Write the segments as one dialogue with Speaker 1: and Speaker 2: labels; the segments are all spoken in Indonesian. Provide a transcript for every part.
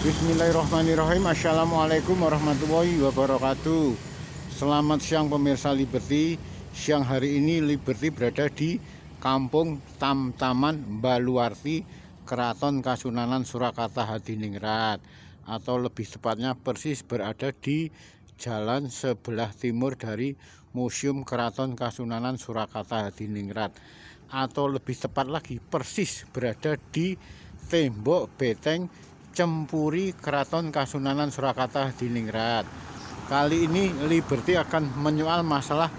Speaker 1: Bismillahirrahmanirrahim. Assalamualaikum warahmatullahi wabarakatuh. Selamat siang pemirsa Liberty. Siang hari ini Liberty berada di Kampung Tamtaman Baluarti, Keraton Kasunanan Surakarta Hadiningrat, atau lebih tepatnya persis berada di jalan sebelah timur dari Museum Keraton Kasunanan Surakarta Hadiningrat, atau lebih tepat lagi persis berada di tembok beteng Cempuri Keraton Kasunanan Surakarta Hadiningrat. Kali ini Liberty akan menyoal masalah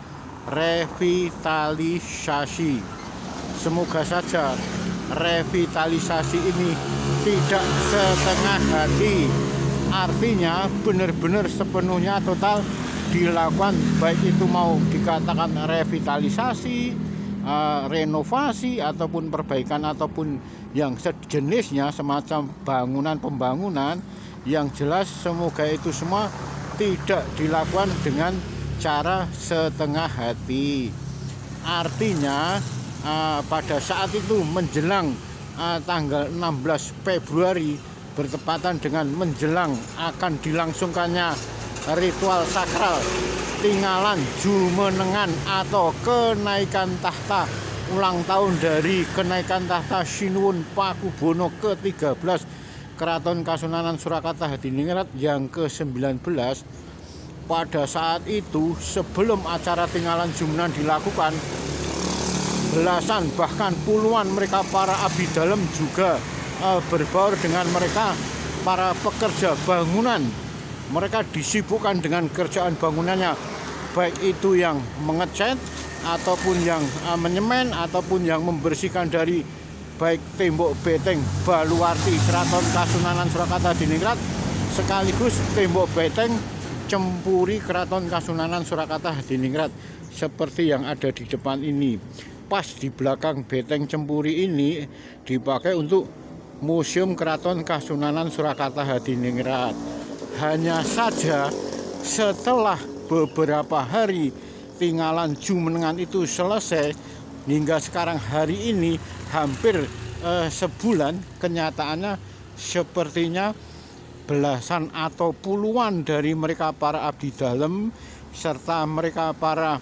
Speaker 1: revitalisasi. Semoga saja revitalisasi ini tidak setengah hati, artinya benar-benar sepenuhnya total dilakukan, baik itu mau dikatakan revitalisasi, renovasi ataupun perbaikan ataupun yang sejenisnya, semacam pembangunan. Yang jelas semoga itu semua tidak dilakukan dengan cara setengah hati. Artinya pada saat itu menjelang tanggal 16 Februari bertepatan dengan menjelang akan dilangsungkannya ritual sakral Tinggalan Jumenengan atau kenaikan tahta, ulang tahun dari kenaikan tahta Sinuwun Pakubono ke-13 Keraton Kasunanan Surakarta Hadiningrat yang ke-19. Pada saat itu, sebelum acara Tinggalan Jumenengan dilakukan, belasan bahkan puluhan mereka para abdi dalam juga berbaur dengan mereka para pekerja bangunan. Mereka disibukkan dengan kerjaan bangunannya, baik itu yang mengecat ataupun yang menyemen ataupun yang membersihkan dari baik tembok beteng Baluarti Keraton Kasunanan Surakarta Hadiningrat sekaligus tembok beteng Cempuri Keraton Kasunanan Surakarta Hadiningrat seperti yang ada di depan ini. Pas di belakang beteng Cempuri ini dipakai untuk Museum Keraton Kasunanan Surakarta Hadiningrat. Hanya saja setelah beberapa hari Tinggalan Jumenengan itu selesai hingga sekarang hari ini hampir sebulan, kenyataannya sepertinya belasan atau puluhan dari mereka para abdi dalam serta mereka para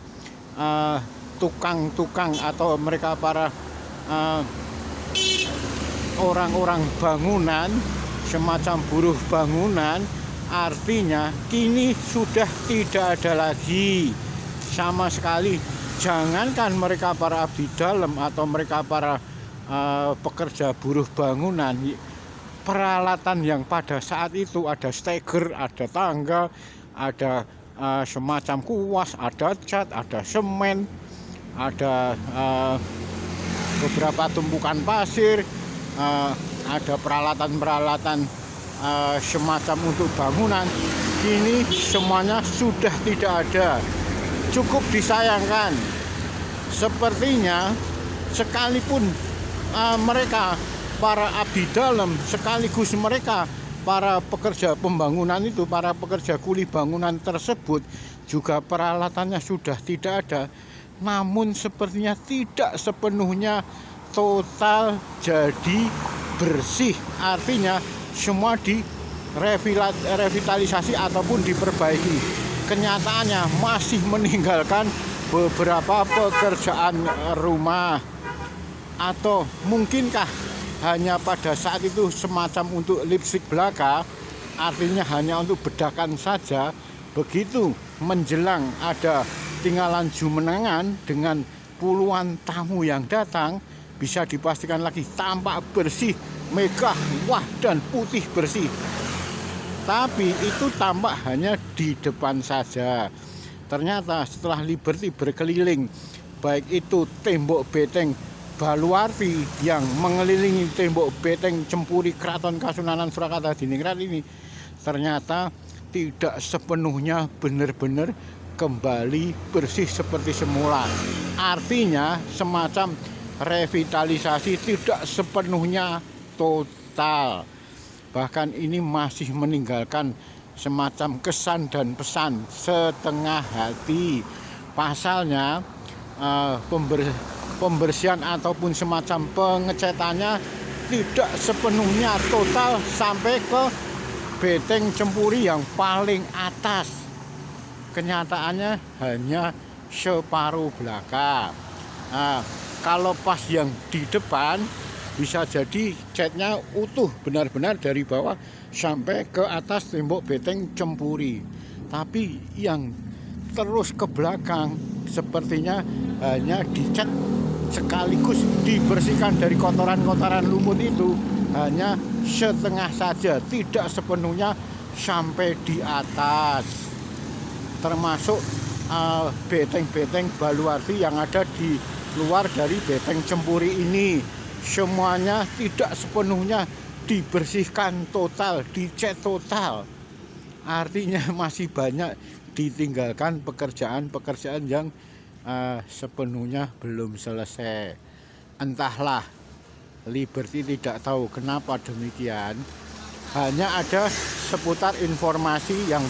Speaker 1: tukang-tukang atau mereka para orang-orang bangunan, semacam buruh bangunan, artinya kini sudah tidak ada lagi sama sekali. Jangankan mereka para abdi dalam atau mereka para pekerja buruh bangunan, peralatan yang pada saat itu ada steger, ada tangga, ada semacam kuas, ada cat, ada semen, ada beberapa tumpukan pasir, ada peralatan-peralatan semacam untuk bangunan, kini semuanya sudah tidak ada. Cukup disayangkan, sepertinya sekalipun mereka para abdi dalam sekaligus mereka para pekerja pembangunan itu, para pekerja kuli bangunan tersebut juga peralatannya sudah tidak ada, namun sepertinya tidak sepenuhnya total jadi bersih, artinya semua direvitalisasi ataupun diperbaiki. Kenyataannya masih meninggalkan beberapa pekerjaan rumah, atau mungkinkah hanya pada saat itu semacam untuk lipstick belaka, artinya hanya untuk bedakan saja. Begitu menjelang ada Tinggalan Jumenengan dengan puluhan tamu yang datang, bisa dipastikan lagi tampak bersih, megah, wah, dan putih bersih. Tapi itu tampak hanya di depan saja. Ternyata setelah Liberty berkeliling, baik itu tembok beteng Baluarti yang mengelilingi tembok beteng Cempuri Keraton Kasunanan Surakarta Hadiningrat ini, ternyata tidak sepenuhnya benar-benar kembali bersih seperti semula. Artinya semacam revitalisasi tidak sepenuhnya total. Bahkan ini masih meninggalkan semacam kesan dan pesan setengah hati. Pasalnya pembersihan ataupun semacam pengecatannya tidak sepenuhnya total sampai ke Beteng Cempuri yang paling atas. Kenyataannya hanya separuh belakang. Nah, kalau pas yang di depan bisa jadi catnya utuh benar-benar dari bawah sampai ke atas tembok beteng Cempuri. Tapi yang terus ke belakang sepertinya hanya dicat sekaligus dibersihkan dari kotoran-kotoran lumut itu hanya setengah saja, tidak sepenuhnya sampai di atas. Termasuk beteng-beteng Baluarti yang ada di luar dari beteng Cempuri ini, semuanya tidak sepenuhnya dibersihkan total, dicat total. Artinya masih banyak ditinggalkan pekerjaan-pekerjaan yang sepenuhnya belum selesai. Entahlah, Liberty tidak tahu kenapa demikian. Hanya ada seputar informasi yang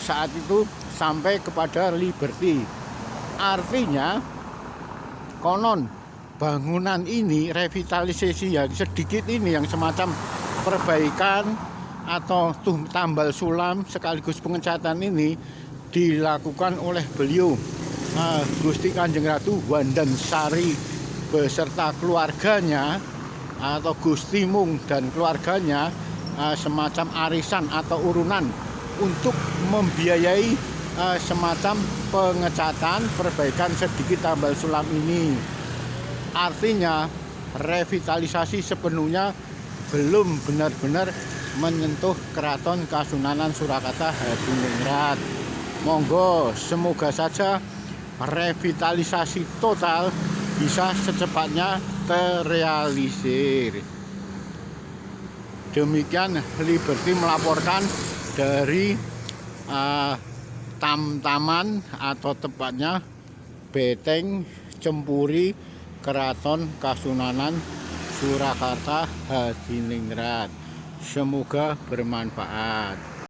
Speaker 1: saat itu sampai kepada Liberty. Artinya konon bangunan ini, revitalisasi yang sedikit ini, yang semacam perbaikan atau tambal sulam sekaligus pengecatan ini dilakukan oleh beliau Gusti Kanjeng Ratu Wandansari beserta keluarganya, atau Gusti Mung dan keluarganya, semacam arisan atau urunan untuk membiayai semacam pengecatan, perbaikan sedikit tambal sulam ini. Artinya revitalisasi sepenuhnya belum benar-benar menyentuh Keraton Kasunanan Surakarta Hadiningrat. Monggo, semoga saja revitalisasi total bisa secepatnya terrealisir. Demikian Liberty melaporkan dari Tamtaman atau tepatnya Beteng Cempuri Keraton Kasunanan Surakarta Hadiningrat. Semoga bermanfaat.